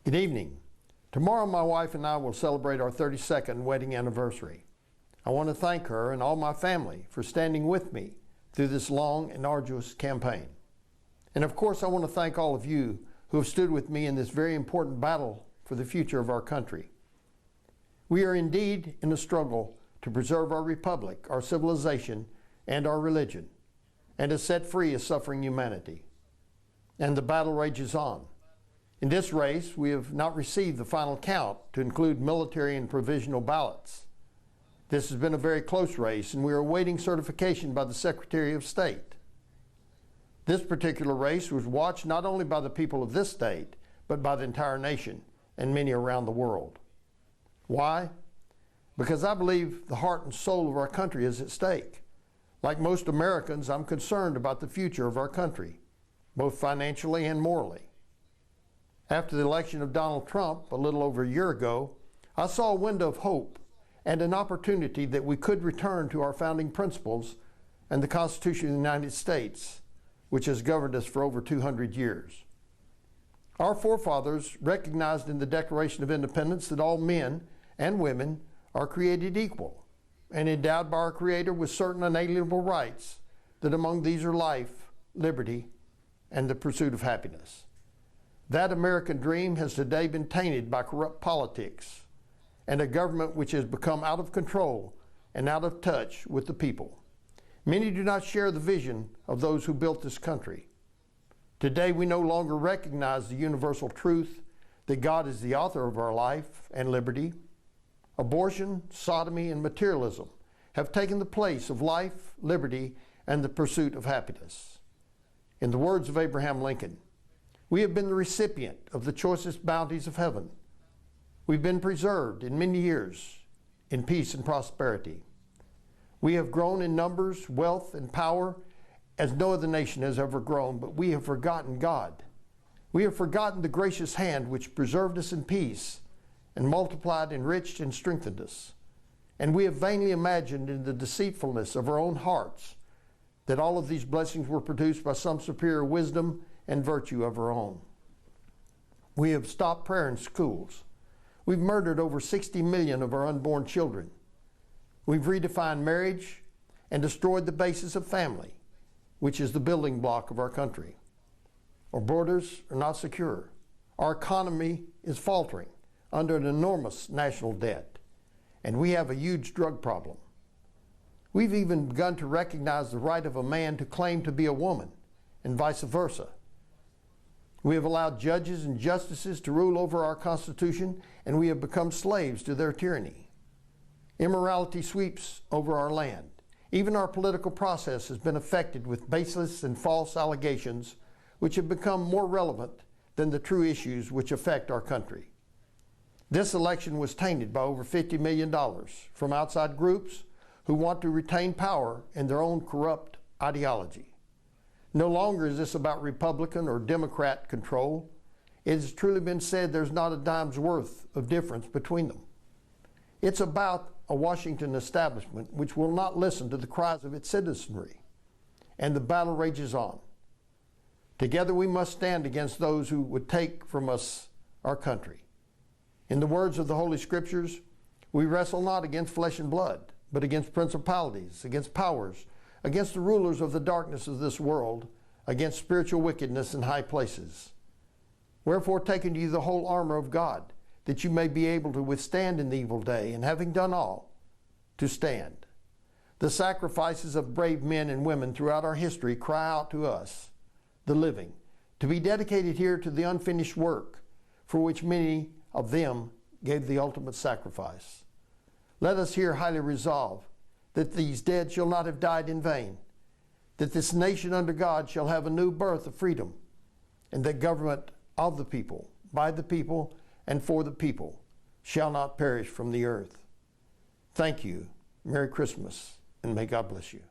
Good evening. Tomorrow my wife and I will celebrate our 32nd wedding anniversary. I want to thank her and all my family for standing with me through this long and arduous campaign. And of course I want to thank all of you who have stood with me in this very important battle for the future of our country. We are indeed in a struggle to preserve our republic, our civilization, and our religion, and to set free a suffering humanity. And the battle rages on. In this race, we have not received the final count to include military and provisional ballots. This has been a very close race, and we are awaiting certification by the Secretary of State. This particular race was watched not only by the people of this state, but by the entire nation and many around the world. Why? Because I believe the heart and soul of our country is at stake. Like most Americans, I'm concerned about the future of our country, both financially and morally. After the election of Donald Trump a little over a year ago, I saw a window of hope and an opportunity that we could return to our founding principles and the Constitution of the United States, which has governed us for over 200 years. Our forefathers recognized in the Declaration of Independence that all men and women are created equal and endowed by our Creator with certain unalienable rights, that among these are life, liberty, and the pursuit of happiness. That American dream has today been tainted by corrupt politics and a government which has become out of control and out of touch with the people. Many do not share the vision of those who built this country. Today we no longer recognize the universal truth that God is the author of our life and liberty. Abortion, sodomy, and materialism have taken the place of life, liberty, and the pursuit of happiness. In the words of Abraham Lincoln, we have been the recipient of the choicest bounties of heaven. We've been preserved in many years in peace and prosperity. We have grown in numbers, wealth, and power as no other nation has ever grown, but we have forgotten God. We have forgotten the gracious hand which preserved us in peace and multiplied, enriched, and strengthened us. And we have vainly imagined in the deceitfulness of our own hearts that all of these blessings were produced by some superior wisdom and virtue of our own. We have stopped prayer in schools. We've murdered over 60 million of our unborn children. We've redefined marriage and destroyed the basis of family, which is the building block of our country. Our borders are not secure. Our economy is faltering under an enormous national debt, and we have a huge drug problem. We've even begun to recognize the right of a man to claim to be a woman, and vice versa. We have allowed judges and justices to rule over our Constitution, and we have become slaves to their tyranny. Immorality sweeps over our land. Even our political process has been affected with baseless and false allegations, which have become more relevant than the true issues which affect our country. This election was tainted by over $50 million from outside groups who want to retain power in their own corrupt ideology. No longer is this about Republican or Democrat control. It has truly been said there's not a dime's worth of difference between them. It's about a Washington establishment which will not listen to the cries of its citizenry, and the battle rages on. Together we must stand against those who would take from us our country. In the words of the Holy Scriptures, we wrestle not against flesh and blood, but against principalities, against powers, against the rulers of the darkness of this world, against spiritual wickedness in high places. Wherefore take unto you the whole armor of God, that you may be able to withstand in the evil day, and having done all, to stand. The sacrifices of brave men and women throughout our history cry out to us, the living, to be dedicated here to the unfinished work, for which many of them gave the ultimate sacrifice. Let us here highly resolve that these dead shall not have died in vain, that this nation under God shall have a new birth of freedom, and that government of the people, by the people, and for the people shall not perish from the earth. Thank you. Merry Christmas, and may God bless you.